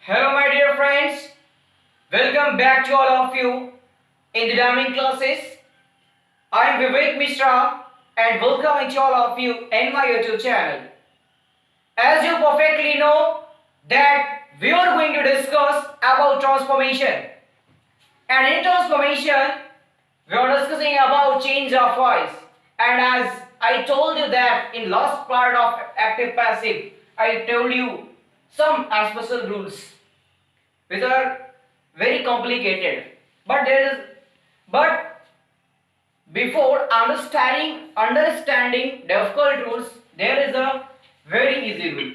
Hello, my dear friends. Welcome back to all of you in the Diamond classes. I am Vivek Mishra and welcome to all of you in my YouTube channel. As you perfectly know that we are going to discuss about transformation. And in transformation, we are discussing about change of voice. And as I told you that in last part of active passive, I told you some special rules which are very complicated, but before understanding difficult rules, there is a very easy rule.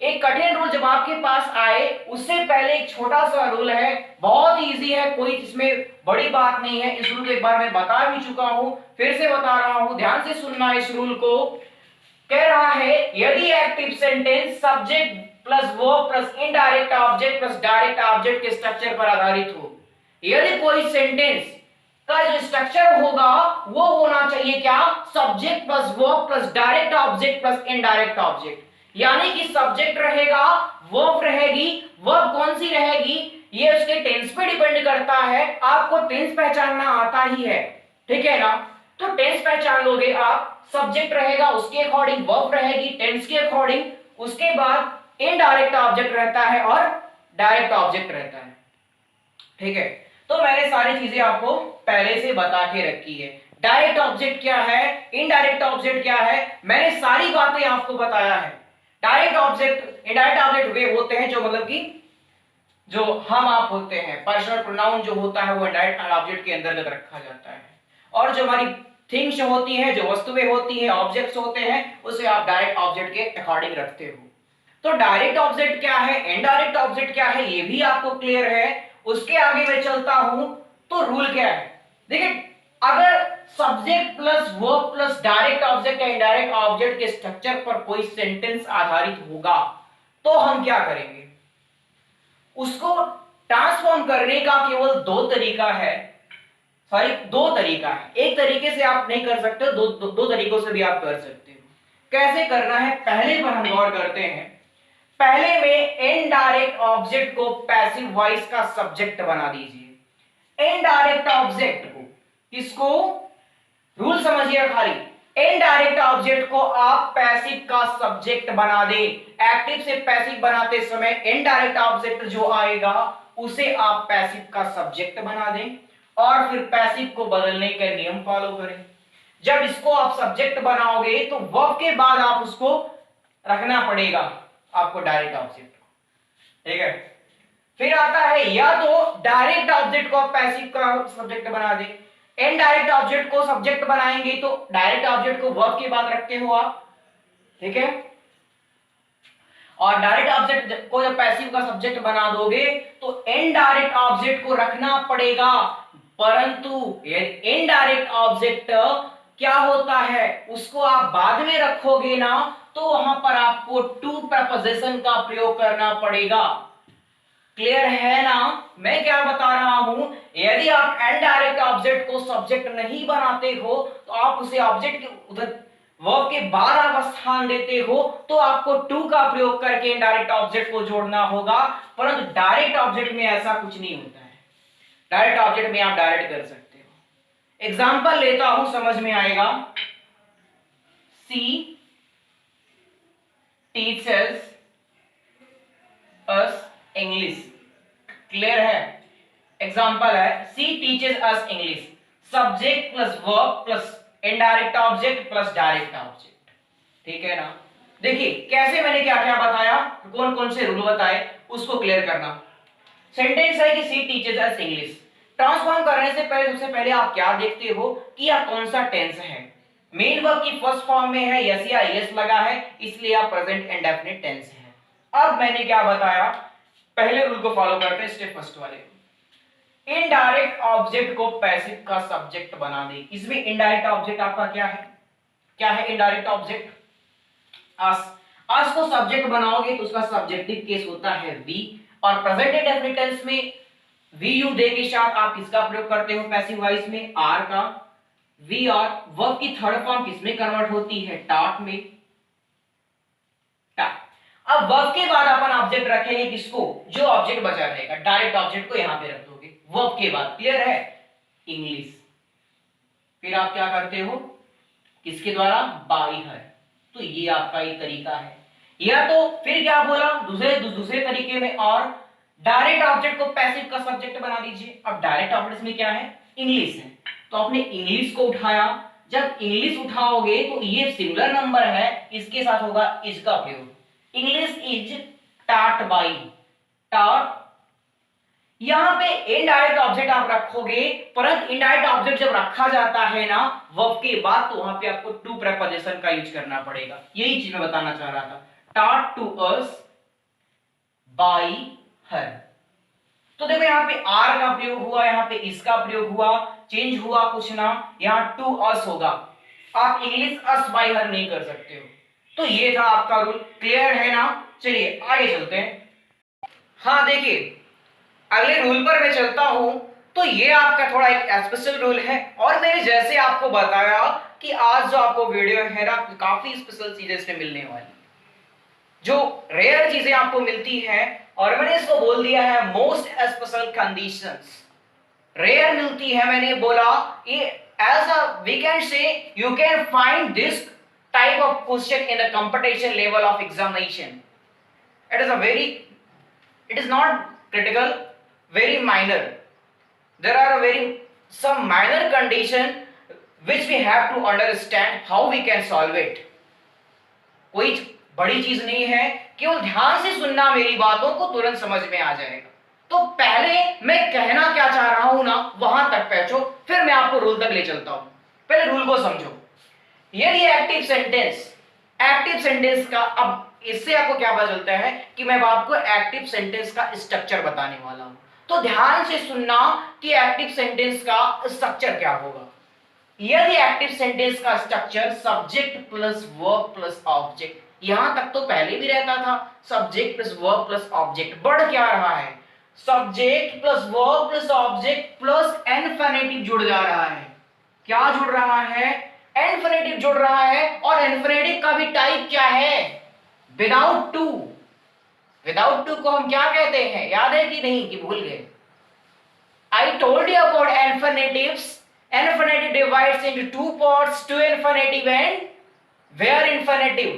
एक कठिन rule जब आपके पास आए उससे पहले एक छोटा सा रूल है, बहुत इजी है, कोई इसमें बड़ी बात नहीं है। इस रूल को एक बार मैं बता भी चुका हूं, फिर से बता रहा हूं, ध्यान से सुनना। इस रूल को कह रहा है यदि active sentence subject plus verb plus indirect object plus direct object के स्ट्रक्चर पर आधारित हो, यदि कोई सेंटेंस का जो स्ट्रक्चर होगा वो होना चाहिए क्या, subject plus verb plus direct object plus indirect object. यानी कि सब्जेक्ट रहेगा, वर्ब रहेगी, वर्ब कौन सी रहेगी ये उसके टेंस पे डिपेंड करता है। आपको टेंस पहचानना आता ही है, ठीक है ना। तो टेंस पहचान लोगे आप, सब्जेक्ट रहेगा उसके अकॉर्डिंग वर्ब रहेगी टेंस के अकॉर्डिंग, उसके बाद इनडायरेक्ट ऑब्जेक्ट रहता है और डायरेक्ट ऑब्जेक्ट रहता है, ठीक है। तो मैंने सारी चीजें आपको पहले से बता के रखी है। डायरेक्ट ऑब्जेक्ट क्या है, इनडायरेक्ट ऑब्जेक्ट क्या है, मैंने सारी बातें आपको बताया है। डायरेक्ट ऑब्जेक्ट इनडायरेक्ट ऑब्जेक्ट वे होते हैं जो मतलब कि जो हम आप होते हैं, पर्सनल प्रोनाउन जो होता है वो इनडायरेक्ट ऑब्जेक्ट के अंतर्गत रखा जाता है। और जो हमारी थिंग्स होती हैं, जो वस्तुएं होती हैं, ऑब्जेक्ट्स होते हैं, उसे आप डायरेक्ट ऑब्जेक्ट के अकॉर्डिंग रखते हो। तो डायरेक्ट ऑब्जेक्ट क्या है, इनडायरेक्ट ऑब्जेक्ट क्या है, ये भी आपको क्लियर है। उसके आगे मैं चलता हूं तो रूल क्या है। देखिए, अगर subject plus verb plus direct object या इनडायरेक्ट ऑब्जेक्ट के स्ट्रक्चर पर कोई सेंटेंस आधारित होगा तो हम क्या करेंगे, उसको ट्रांसफॉर्म करने का केवल दो तरीका है। एक तरीके से आप नहीं कर सकते, दो तरीकों से भी आप कर सकते हो। कैसे करना है पहले पर हम गौर करते हैं। पहले में इनडायरेक्ट ऑब्जेक्ट को पैसिव वॉइस का सब्जेक्ट बना दीजिए। इनडायरेक्ट ऑब्जेक्ट को, किसको, रूल समझिए खाली, इनडायरेक्ट ऑब्जेक्ट को आप पैसिव का सब्जेक्ट बना दें। एक्टिव से पैसिव बनाते समय इनडायरेक्ट ऑब्जेक्ट जो आएगा उसे आप पैसिव का सब्जेक्ट बना दें और फिर पैसिव को बदलने के नियम फॉलो करें। जब इसको आप सब्जेक्ट बनाओगे तो वर्ब के बाद आप उसको रखना पड़ेगा आपको डायरेक्ट ऑब्जेक्ट, ठीक है। फिर आता है या तो डायरेक्ट ऑब्जेक्ट को आप पैसिव का सब्जेक्ट बना दें, इनडायरेक्ट ऑब्जेक्ट को सब्जेक्ट बनाएंगे तो डायरेक्ट ऑब्जेक्ट को वर्ब के बाद रखते हो आप, ठीक है। और डायरेक्ट ऑब्जेक्ट को जब पैसिव का सब्जेक्ट बना दोगे तो इनडायरेक्ट ऑब्जेक्ट को रखना पड़ेगा। परंतु इनडायरेक्ट ऑब्जेक्ट क्या होता है उसको आप बाद में रखोगे ना तो वहां पर आपको टू प्रपोजिशन का प्रयोग करना पड़ेगा। क्लियर है ना मैं क्या बता रहा हूं। यदि आप इनडायरेक्ट ऑब्जेक्ट को सब्जेक्ट नहीं बनाते हो तो आप उसे ऑब्जेक्ट के उधर वर्ब के बाद आप स्थान देते हो तो आपको टू का प्रयोग करके इनडायरेक्ट ऑब्जेक्ट को जोड़ना होगा। परंतु डायरेक्ट ऑब्जेक्ट में ऐसा कुछ नहीं होता है। डायरेक्ट ऑब्जेक्ट में आप डायरेक्ट कर सकते हो। एग्जांपल लेता हूं, समझ में आएगा। She teaches us English, clear है। एग्जांपल है she teaches us English, subject plus verb plus indirect object plus direct object, ठीक है ना। देखिए कैसे मैंने क्या क्या बताया, कौन कौन से रूल बताए उसको क्लियर करना। सेंटेंस है कि सी टीचर्स अस इंग्लिश, ट्रांसफॉर्म करने से पहले सबसे पहले आप क्या देखते हो कि यह कौन सा टेंस है। मेन वर्ब की फर्स्ट फॉर्म में है, यस या एस लगा है, इसलिए आप प्रेजेंट इंडेफिनिट टेंस है। अब मैंने क्या बताया, पहले रूल को फॉलो करते हैं, स्टेप फर्स्ट वाले। इनडायरेक्ट ऑब्जेक्ट को पैसिव का सब्जेक्ट बना दे। इसमें इनडायरेक्ट ऑब्जेक्ट आपका क्या है, क्या है इनडायरेक्ट ऑब्जेक्ट, अस। अस को सब्जेक्ट बनाओगे तो उसका सब्जेक्टिव केस होता है वी, और प्रेजेंट इंडेफिनिट टेंस में वी यू दे के साथ आप किसका प्रयोग करते हो पैसिव वॉइस में, आर का। वी आर वर्ब की थर्ड फॉर्म किसमें कन्वर्ट होती है, टॉट में, टॉट। अब वर्ब के बाद अपन ऑब्जेक्ट रखेंगे किसको, जो ऑब्जेक्ट बचा रहेगा, डायरेक्ट ऑब्जेक्ट को यहां पे रख दोगे वर्ब के बाद। क्लियर है? इंग्लिश। फिर आप क्या करते हो, किसके द्वारा, बाई हर। तो ये आपका एक तरीका है। या तो फिर क्या बोला दूसरे तरीके में, और डायरेक्ट ऑब्जेक्ट को पैसिव का सब्जेक्ट बना दीजिए। अब डायरेक्ट ऑब्जेक्ट में क्या है, इंग्लिश है, तो आपने इंग्लिश को उठाया। जब इंग्लिश उठाओगे तो ये सिंगुलर नंबर है, इसके साथ होगा इज का प्रयोग। English is taught by, taught. यहां पे इनडायरेक्ट ऑब्जेक्ट आप रखोगे, परंतु इनडायरेक्ट ऑब्जेक्ट जब रखा जाता है ना वर्ब के बाद, तो वहां पे आपको टू प्रेपोजिशन का यूज करना पड़ेगा। यही चीज मैं बताना चाह रहा था, taught to us by her. तो देखो यहाँ पे आर का प्रयोग हुआ, यहाँ पे इसका प्रयोग हुआ, चेंज हुआ कुछ ना, यहाँ टू अस होगा। आप इंग्लिश अस बाई हर नहीं कर सकते हो। तो ये था आपका रूल। क्लियर है ना? चलिए आगे चलते हैं। हाँ देखिए, अगले रूल पर मैं चलता हूं। तो ये आपका थोड़ा एक स्पेशल रूल है, और मैंने जैसे आपको बताया कि आज जो आपको वीडियो है ना, काफी स्पेशल चीजें इसमें मिलने वाली, जो रेयर चीजें आपको मिलती हैं, और मैंने इसको बोल दिया है मोस्ट स्पेशल कंडीशंस। रेयर मिलती है, मैंने बोला ये as a we can say you can find this type of question in the competition level of examination. It is a very, it is not critical, very minor. There are a very some minor condition which we have to understand how we can solve it. कोई बड़ी चीज नहीं है, केवल ध्यान से सुनना मेरी बातों को, तुरंत समझ में आ जाएगा। तो पहले मैं कहना क्या चाह रहा हूं ना, वहां तक पहुंचो, फिर मैं आपको रूल तक ले चलता हूं। पहले रूल को समझो। यदि एक्टिव सेंटेंस का, अब इससे आपको क्या पता चलता है कि मैं आपको एक्टिव सेंटेंस का स्ट्रक्चर बताने वाला हूं। तो ध्यान से सुनना कि एक्टिव सेंटेंस का स्ट्रक्चर क्या होगा। यदि एक्टिव सेंटेंस का structure subject plus verb plus object, यहां तक तो पहले भी रहता था subject plus verb plus object, बढ़ क्या रहा है, subject plus verb plus object plus infinitive जुड़ जा रहा है। क्या जुड़ रहा है, इन्फिनिटिव जुड़ रहा है। और इन्फिनिटिव का भी टाइप क्या है, विदाउट टू। विदाउट टू को हम क्या कहते हैं, याद है कि नहीं, कि भूल गए? I told you about infinitives. Infinitive divides into two parts, to infinitive and where infinitive.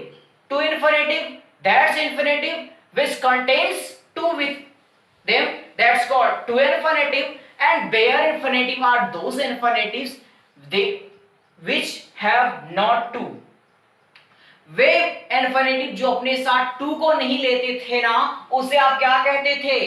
To infinitive, that's infinitive which contains two with them, that's called to infinitive. And where infinitive are those infinitives they which have not two. Way infinitive जो अपने साथ to को नहीं लेते थे ना, उसे आप क्या कहते थे,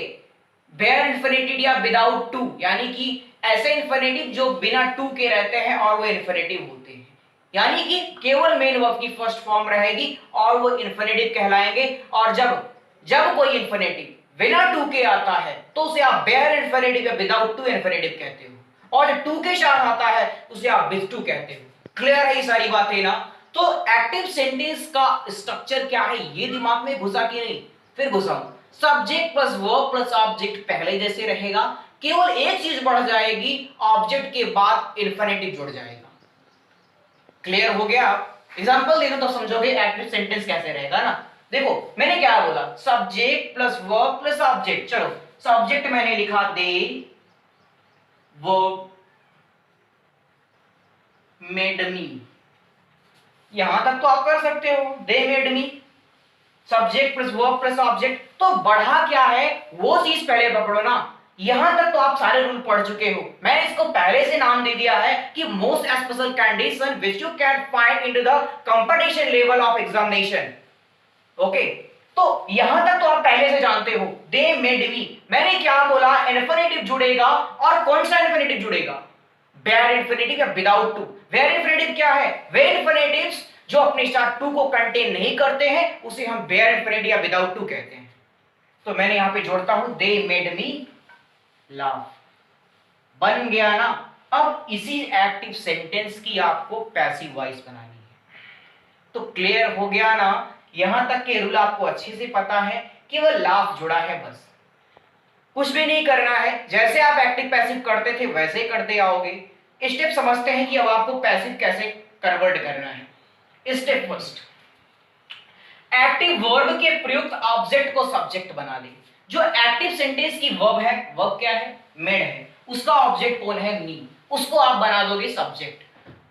बेयर इन्फिनिटिव या विदाउट टू। यानी कि ऐसे इन्फिनिटिव जो बिना टू के रहते हैं और वो इन्फिनिटिव होते हैं, यानी कि केवल मेन वर्ब की फर्स्ट फॉर्म रहेगी और वो इन्फिनिटिव कहलाएंगे। और जब कोई इन्फिनिटिव बिना टू के आता है तो उसे आप बेयर इन्फिनिटिव या विदाउट टू इन्फिनिटिव कहते हो, और जब टू के साथ आता है उसे आप विद टू कहते हो। क्लियर है ये सारी बातें ना? तो एक्टिव सेंटेंस का स्ट्रक्चर क्या है, ये दिमाग में घुसा कि नहीं? फिर घुसाऊं। Subject plus verb plus object पहले जैसे रहेगा, केवल एक चीज बढ़ जाएगी, ऑब्जेक्ट के बाद इन्फिनिटिव जुड़ जाएगा। क्लियर हो गया? एग्जांपल दे दो तो समझोगे एक्टिव सेंटेंस कैसे रहेगा ना। देखो मैंने क्या बोला, subject plus verb plus object. चलो सब्जेक्ट मैंने लिखा दे वर्ब मेड मी, यहां तक तो आप कर सकते हो, they made me, subject plus verb plus object. तो बढ़ा क्या है वो चीज पहले पकड़ो ना। यहां तक तो आप सारे रूल पढ़ चुके हो, मैंने इसको पहले से नाम दे दिया है कि most special condition which you can find into the competition level of examination. Okay, तो यहां तक तो आप पहले से जानते हो, दे मेड मी, मैंने क्या बोला, इन्फिनिटिव जुड़ेगा, और कौन सा इन्फिनिटिव जुड़ेगा, बेयर इन्फिनिटिव या विदाउट टू। वेयर इन्फिनिटिव क्या है, वे इन्फिनिटिव्स जो अपने साथ टू को कंटेन नहीं करते हैं उसे हम बेयर इन्फिनिटिव या विदाउट टू कहते हैं। तो मैंने यहां पे जोड़ता हूं दे मेड मी लाफ, बन गया ना। अब इसी एक्टिव सेंटेंस की आपको पैसिव वॉइस बनानी है। तो क्लियर हो गया ना, यहां तक के रूल आपको अच्छे से पता है, केवल लाफ जुड़ा है बस, कुछ भी नहीं करना है। जैसे आप एक्टिव पैसिव करते थे वैसे ही करते आओगे। स्टेप समझते हैं कि अब आपको पैसिव कैसे कन्वर्ट करना है। स्टेप फर्स्ट, एक्टिव वर्ब के प्रयुक्त ऑब्जेक्ट को सब्जेक्ट बना दे। जो एक्टिव सेंटेंस की वर्ब है, वर्ब क्या है, मेड है, उसका ऑब्जेक्ट कौन है, मी, उसको आप बना दोगे सब्जेक्ट।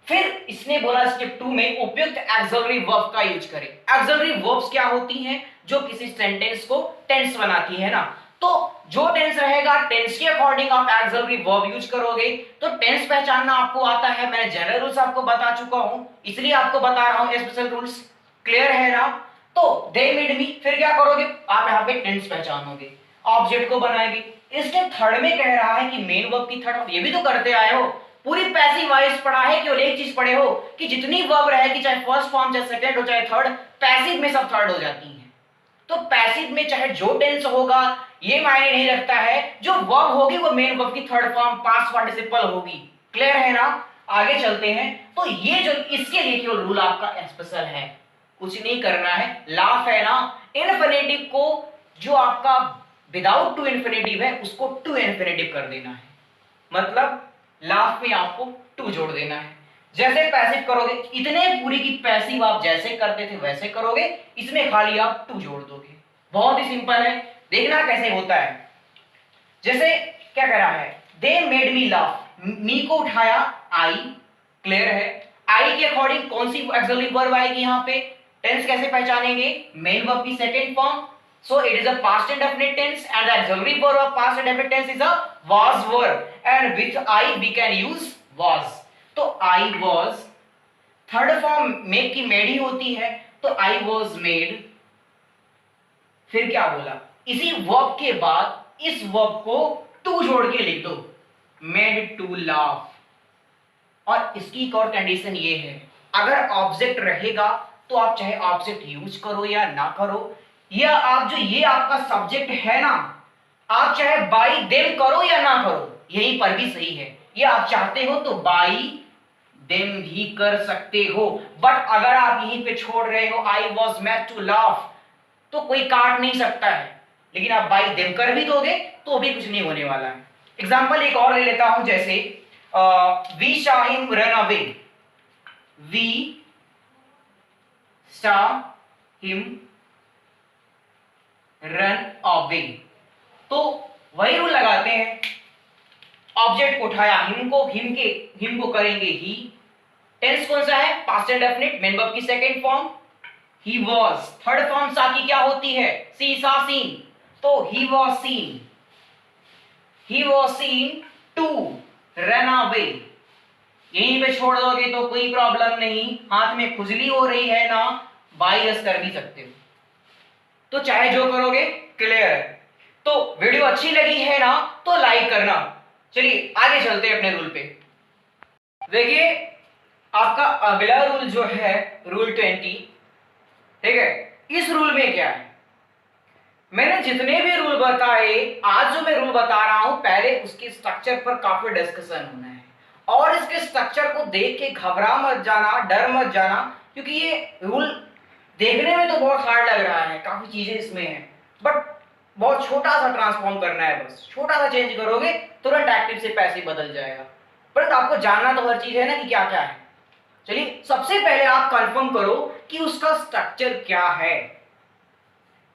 फिर इसने बोला स्टेप 2 में उपयुक्त एक्सिलरी वर्ब का यूज करें। एक्सिलरी वर्ब्स क्या होती हैं, जो किसी सेंटेंस को टेंस बनाती है ना। तो जो टेंस रहेगा टेंस के अकॉर्डिंग आप एक्सिलरी वर्ब यूज करोगे। तो टेंस पहचानना आपको आता है, मैंने जनरल रूल्स आपको बता चुका हूं, इसलिए आपको बता रहा हूं स्पेशल रूल्स। क्लियर है ना। तो दे मेड मी, फिर क्या करोगे आप यहाँ पे टेंस पहचानोगे, ऑब्जेक्ट को बनाएगी। इसके थर्ड में कह रहा है कि मेन वर्ब की थर्ड, ये भी तो करते आए हो, पूरी पैसिव वॉइस पढ़ा है, केवल एक चीज पढ़े हो कि जितनी वर्ब रहेगी, चाहे फर्स्ट फॉर्म, चाहे सेकंड हो, चाहे थर्ड, पैसिव में सब थर्ड हो जाती है। तो पैसिव में चाहे जो टेंस होगा ये मायने नहीं रखता है, जो वर्ब होगी वो मेन वर्ब की थर्ड फॉर्म पास्ट पार्टिसिपल होगी। क्लियर है ना। आगे चलते हैं। तो ये जो इसके लिए केवल रूल आपका स्पेशल है, कुछ नहीं करना है। लाफ है ना, इन्फिनेटिव को जो आपका विदाउट टू इन्फिनेटिव है उसको टू इन्फिनेटिव कर देना है। मतलब लाफ में आपको टू जोड़ देना है। जैसे पैसिव करोगे, इतने पूरी की पैसिव आप जैसे करते थे वैसे करोगे, इसमें खाली आप टू जोड़ दोगे। बहुत ही सिंपल है, देखना कैसे होता है। जैसे क्या कह रहा है, दे मेड मी लाफ, मी को उठाया आई। क्लियर है। आई के अकॉर्डिंग कौन सी ऑक्सिलरी वर्ब आएगी यहाँ पे, टेंस कैसे पहचानेंगे, मेन वर्ब की second form, so it is a past indefinite tense and the auxiliary verb of past indefinite tense is a was verb and with I we can use was। तो I was third form make की made ही होती है, तो I was made। फिर क्या बोला, इसी verb के बाद इस वर्ब को टू जोड़ के लिख दो, made to laugh। और इसकी एक और कंडीशन ये है, अगर ऑब्जेक्ट रहेगा तो आप चाहे ऑब्जेक्ट यूज करो या ना करो, या आप जो ये आपका सब्जेक्ट है ना, आप चाहे बाई देम करो या ना करो, यहीं पर भी सही है। ये आप चाहते हो तो बाई देम भी कर सकते हो, बट अगर आप यहीं पे छोड़ रहे हो I was made to laugh, तो कोई काट नहीं सकता है। लेकिन आप बाई देम कर भी दोगे तो भी कुछ नहीं होने वाला है। एग्जाम्पल एक और ले लेता हूं, जैसे we saw him run away, we saw him run away. तो वही रूल लगाते हैं, ऑब्जेक्ट को उठाया हिम को करेंगे ही, टेंस कौन सा है, पास्ट इंडेफिनिट, मेन वर्ब की second form, he was, third form saw की क्या होती है, सी सा सीन, तो he was seen to run away. यहीं पे छोड़ दोगे तो कोई प्रॉब्लम नहीं, हाथ में खुजली हो रही है ना, बाई कर भी सकते हो, तो चाहे जो करोगे। क्लियर है। तो वीडियो अच्छी लगी है ना तो लाइक करना। चलिए आगे चलते हैं अपने रूल पे। देखिए आपका अगला रूल जो है रूल 20, ठीक है। इस रूल में क्या है, मैंने जितने भी रूल बताए, आज जो मैं रूल बता रहा हूं, पहले उसके स्ट्रक्चर पर काफी डिस्कशन होना है, और इसके स्ट्रक्चर को देख के घबरा मत जाना, डर मत जाना, क्योंकि ये रूल देखने में तो बहुत हार्ड लग रहा है, काफी चीजें इसमें हैं, बट बहुत छोटा सा ट्रांसफॉर्म करना है, बस छोटा सा चेंज करोगे तुरंत एक्टिव से पैसिव बदल जाएगा। पर आपको जानना तो हर चीज है ना कि क्या क्या है। चलिए सबसे पहले आप कंफर्म करो कि उसका स्ट्रक्चर क्या है।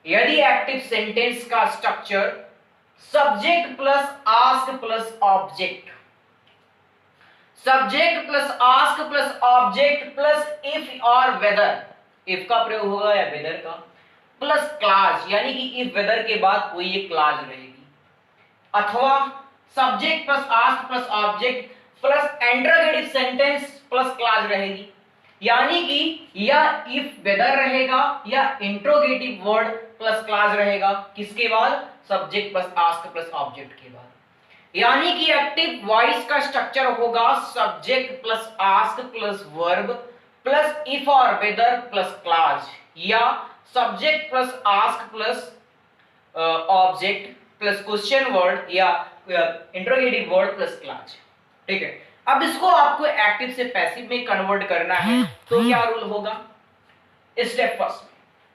यदि एक्टिव सेंटेंस का structure subject plus ask plus object, subject plus ask plus object plus if और वेदर, इफ का प्रयोग होगा या वेदर का, प्लस क्लाज, यानी कि इफ वेदर के बाद कोई एक क्लाज रहेगी, अथवा subject plus ask plus object plus interrogative sentence plus clause रहेगी, यानी कि या इफ वेदर रहेगा या इंट्रोगेटिव वर्ड प्लस क्लाज रहेगा, किसके बाद, subject plus ask plus object के बाद। यानी कि एक्टिव वॉइस का स्ट्रक्चर होगा subject plus ask plus verb plus if और वेदर प्लस क्लाज, या subject plus ask plus object plus question word या इंट्रोगेटिव वर्ड प्लस क्लाज। ठीक है। अब इसको आपको एक्टिव से पैसिव में कन्वर्ट करना है, तो क्या रूल होगा, step first,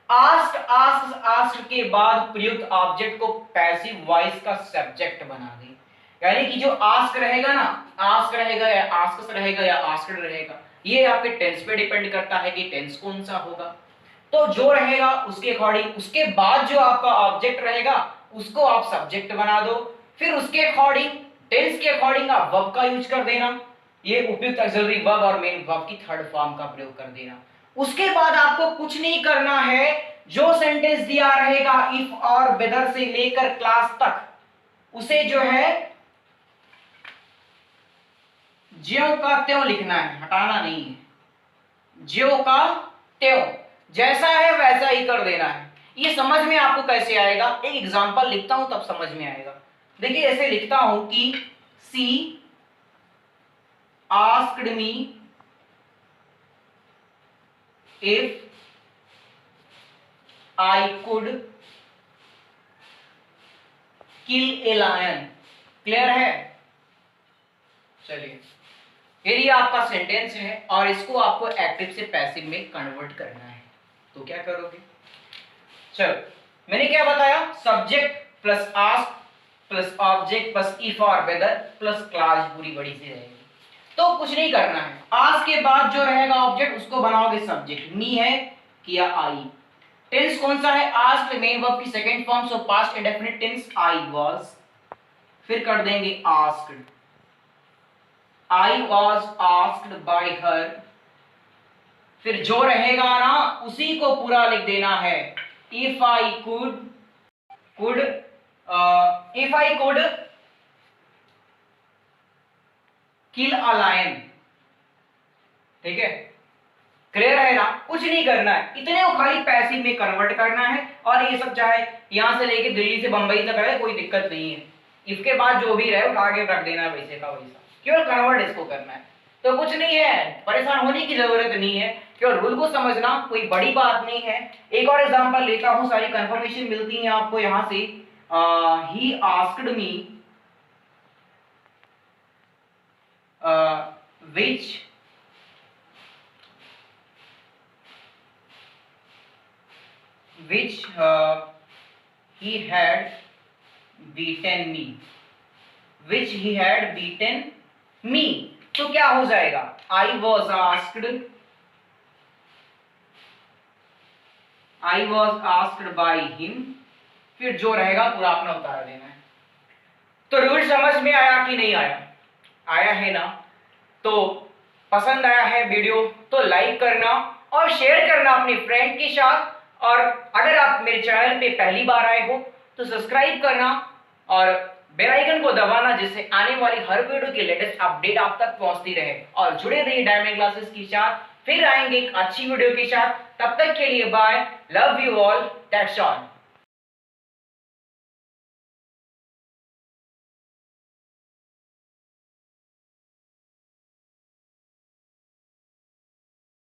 ask ask ask के बाद प्रयुक्त ऑब्जेक्ट को पैसिव वॉइस का सब्जेक्ट बना दें। यानी कि जो आस्क रहेगा ना, आस्क रहेगा या आस्क्स रहेगा या आस्क्ड रहेगा, ये आपके टेंस पे डिपेंड करता है कि टेंस कौन सा होगा। तो जो रहेगा उसके अकॉर्डिंग, उसके बाद जो आपका ऑब्जेक्ट रहेगा उसको आप सब्जेक्ट बना दो, फिर उसके अकॉर्डिंग टेंस के अकॉर्डिंग आप वर्ब का यूज कर देना, ये उपयुक्त ऑक्सिलरी वर्ब और मेन वर्ब की थर्ड फॉर्म का प्रयोग कर देना। उसके बाद आपको कुछ नहीं करना है, जो सेंटेंस दिया रहेगा इफ और वेदर से लेकर क्लास तक उसे जो है ज्यों का त्यों लिखना है, हटाना नहीं है, ज्यों का त्यों, जैसा है वैसा ही कर देना है। ये समझ में आपको कैसे आएगा, एक एग्जांपल लिखता हूं तब समझ में आएगा। देखिए ऐसे लिखता हूं कि she asked me if I could kill a lion. Clear है? चलिए, ये आपका सेंटेंस है और इसको आपको एक्टिव से पैसिव में कन्वर्ट करना है, तो क्या करोगे? चलो, मैंने क्या बताया, subject plus ask plus object plus if और वेदर प्लस क्लास पूरी बड़ी सी रहेगी। तो कुछ नहीं करना है, आस्क के बाद जो रहेगा ऑब्जेक्ट उसको बनाओगे सब्जेक्ट, मी है किया आई, टेंस कौन सा है, आस्क्ड मेन वर्ब की second form, so past indefinite tense I was, फिर कर देंगे asked, I was asked by her, फिर जो रहेगा ना उसी को पूरा लिख देना है, if I could kill a lion। ठीक है, क्लियर है ना? कुछ नहीं करना है, इतने को खाली पैसिव में कन्वर्ट करना है, और ये सब चाहे यहां से लेके दिल्ली से बंबई तक रहे कोई दिक्कत नहीं है, इसके बाद जो भी रहे उठा के रख देना है वैसे का वैसा, केवल कन्वर्ट इसको करना है। तो कुछ नहीं है, परेशान होने की जरूरत नहीं है, केवल रूल को समझना, कोई बड़ी बात नहीं है। एक और एग्जांपल लेता हूं, सारी कंफर्मेशन मिलती है आपको यहां से। He asked me which he had beaten me, which he had beaten me, तो क्या हो जाएगा, I was asked by him, फिर जो रहेगा पूरा अपना उतार देना है। तो रूल समझ में आया कि नहीं आया? आया है ना? तो पसंद आया है वीडियो तो लाइक करना और शेयर करना अपने फ्रेंड के साथ, और अगर आप मेरे चैनल पे पहली बार आए हो तो सब्सक्राइब करना और बेल आइकन को दबाना, जिससे आने वाली हर वीडियो की लेटेस्ट अपडेट आप तक पहुंचती रहे। और जुड़े रहिए डायमंड क्लासेस के साथ, फिर आएंगे एक अच्छी वीडियो के साथ। तब तक के लिए bye, love you all, that's all.